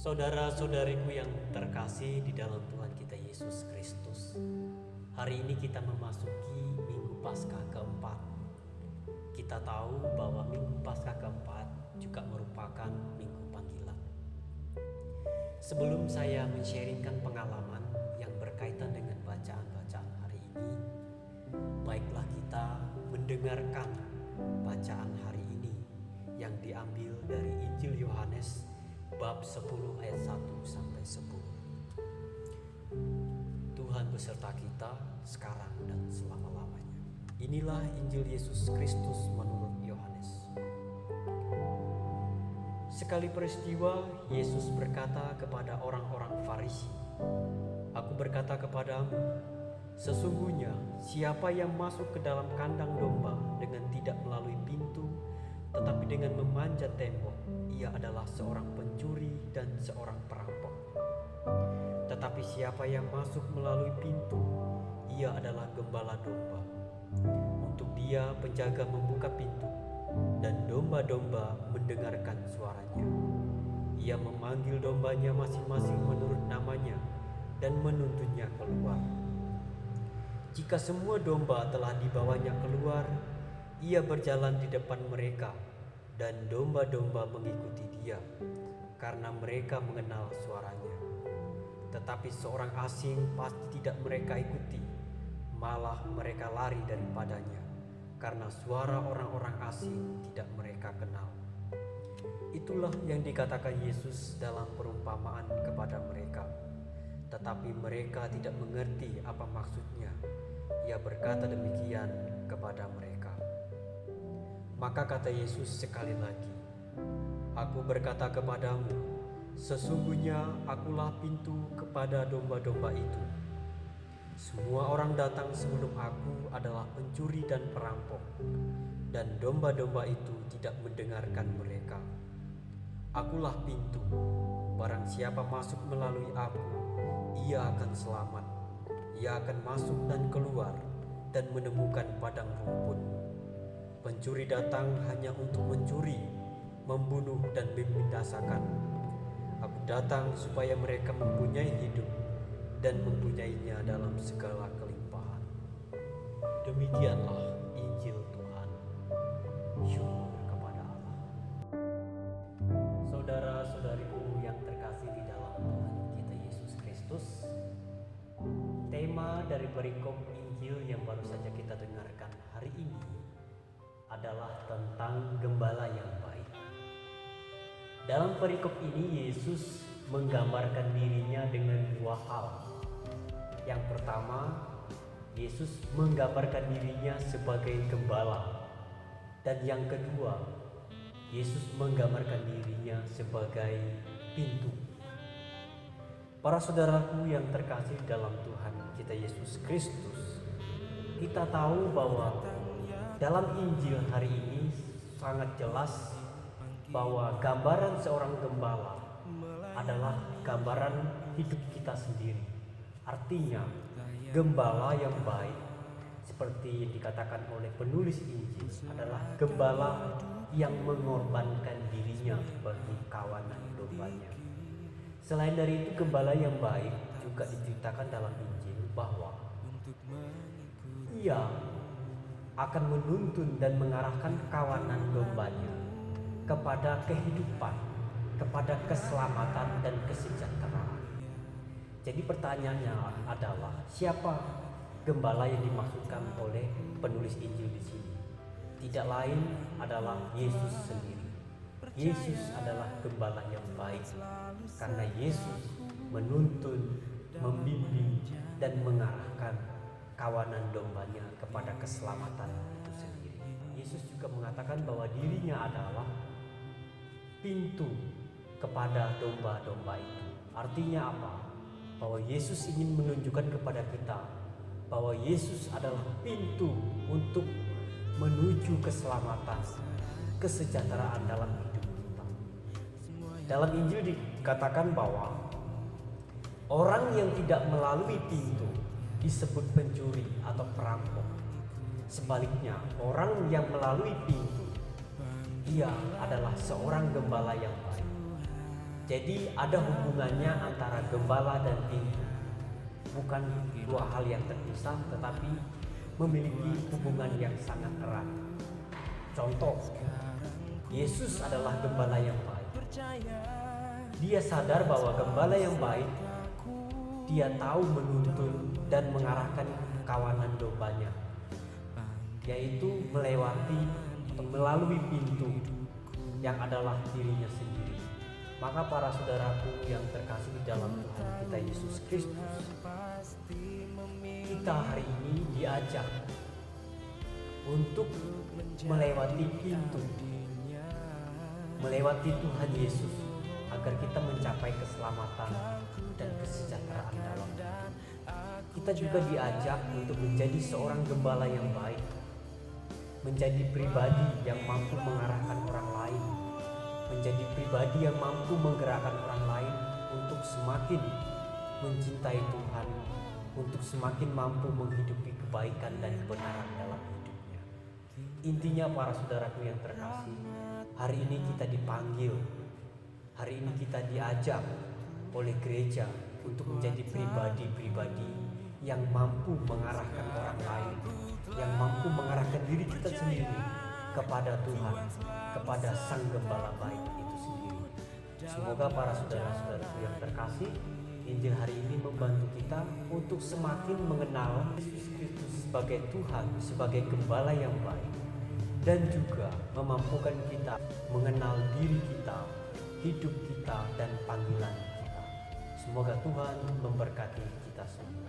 Saudara-saudariku yang terkasih di dalam Tuhan kita Yesus Kristus, hari ini kita memasuki Minggu Paskah keempat. Kita tahu bahwa Minggu Paskah keempat juga merupakan Minggu Panggilan. Sebelum saya men-sharingkan pengalaman yang berkaitan dengan bacaan-bacaan hari ini, baiklah kita mendengarkan bacaan hari ini yang diambil dari Injil Yohanes bab 10 ayat 1 sampai 10. Tuhan beserta kita sekarang dan selama-lamanya. Inilah Injil Yesus Kristus menurut Yohanes. Sekali peristiwa, Yesus berkata kepada orang-orang Farisi, "Aku berkata kepadamu, sesungguhnya siapa yang masuk ke dalam kandang domba dengan tidak melalui pintu, tetapi dengan memanjat tembok, ia adalah seorang pencuri dan seorang perampok. Tetapi siapa yang masuk melalui pintu, ia adalah gembala domba. Untuk dia penjaga membuka pintu, dan domba-domba mendengarkan suaranya. Ia memanggil dombanya masing-masing menurut namanya dan menuntunnya keluar. Jika semua domba telah dibawanya keluar, ia berjalan di depan mereka, dan domba-domba mengikuti dia, karena mereka mengenal suaranya. Tetapi seorang asing pasti tidak mereka ikuti, malah mereka lari daripadanya, karena suara orang-orang asing tidak mereka kenal." Itulah yang dikatakan Yesus dalam perumpamaan kepada mereka. Tetapi mereka tidak mengerti apa maksudnya. Ia berkata demikian kepada mereka. Maka kata Yesus sekali lagi, "Aku berkata kepadamu, sesungguhnya akulah pintu kepada domba-domba itu. Semua orang datang sebelum aku adalah pencuri dan perampok, dan domba-domba itu tidak mendengarkan mereka. Akulah pintu, barang siapa masuk melalui aku, ia akan selamat. Ia akan masuk dan keluar dan menemukan padang rumput. Pencuri datang hanya untuk mencuri, membunuh dan membinasakan. Aku datang supaya mereka mempunyai hidup dan mempunyainya dalam segala kelimpahan." Demikianlah Injil Tuhan. Syukur kepada Allah. Saudara-saudariku yang terkasih di dalam Tuhan kita Yesus Kristus, tema dari perikop Injil yang baru saja kita dengarkan hari ini adalah tentang gembala yang baik. Dalam perikop ini Yesus menggambarkan dirinya dengan dua hal. Yang pertama, Yesus menggambarkan dirinya sebagai gembala, dan yang kedua, Yesus menggambarkan dirinya sebagai pintu. Para saudaraku yang terkasih dalam Tuhan kita Yesus Kristus, kita tahu bahwa dalam Injil hari ini sangat jelas bahwa gambaran seorang gembala adalah gambaran hidup kita sendiri. Artinya, gembala yang baik seperti dikatakan oleh penulis Injil adalah gembala yang mengorbankan dirinya bagi kawanan dombanya. Selain dari itu, gembala yang baik juga diceritakan dalam Injil bahwa ia akan menuntun dan mengarahkan kawanan dombanya kepada kehidupan, kepada keselamatan dan kesejahteraan. Jadi pertanyaannya adalah, siapa gembala yang dimaksudkan oleh penulis Injil di sini? Tidak lain adalah Yesus sendiri. Yesus adalah gembala yang baik karena Yesus menuntun, membimbing dan mengarahkan kawanan dombanya kepada keselamatan itu sendiri. Yesus juga mengatakan bahwa dirinya adalah pintu kepada domba-domba itu. Artinya apa? Bahwa Yesus ingin menunjukkan kepada kita bahwa Yesus adalah pintu untuk menuju keselamatan, kesejahteraan dalam hidup kita. Dalam Injil dikatakan bahwa orang yang tidak melalui pintu disebut pencuri atau perampok. Sebaliknya, orang yang melalui pintu, ia adalah seorang gembala yang baik. Jadi ada hubungannya antara gembala dan pintu. Bukan dua hal yang terpisah, tetapi memiliki hubungan yang sangat erat. Contoh, Yesus adalah gembala yang baik. Dia sadar bahwa gembala yang baik, dia tahu menuntun dan mengarahkan kawanan dombanya, yaitu melalui pintu yang adalah dirinya sendiri. Maka para saudaraku yang terkasih di dalam Tuhan kita Yesus Kristus, kita hari ini diajak untuk melewati pintu, melewati Tuhan Yesus, agar kita mencapai keselamatan dan kesejahteraan dalam hidup. Kita juga diajak untuk menjadi seorang gembala yang baik, menjadi pribadi yang mampu mengarahkan orang lain, menjadi pribadi yang mampu menggerakkan orang lain untuk semakin mencintai Tuhan, untuk semakin mampu menghidupi kebaikan dan kebenaran dalam hidupnya. Intinya para saudaraku yang terkasih, hari ini kita dipanggil, hari ini kita diajak oleh gereja untuk menjadi pribadi-pribadi yang mampu mengarahkan orang lain, yang mampu mengarahkan diri kita sendiri kepada Tuhan, kepada Sang Gembala baik itu sendiri. Semoga para saudara-saudaraku yang terkasih, Injil hari ini membantu kita untuk semakin mengenal Yesus Kristus sebagai Tuhan, sebagai Gembala yang baik, dan juga memampukan kita mengenal diri kita, hidup kita, dan panggilan kita. Semoga Tuhan memberkati kita semua.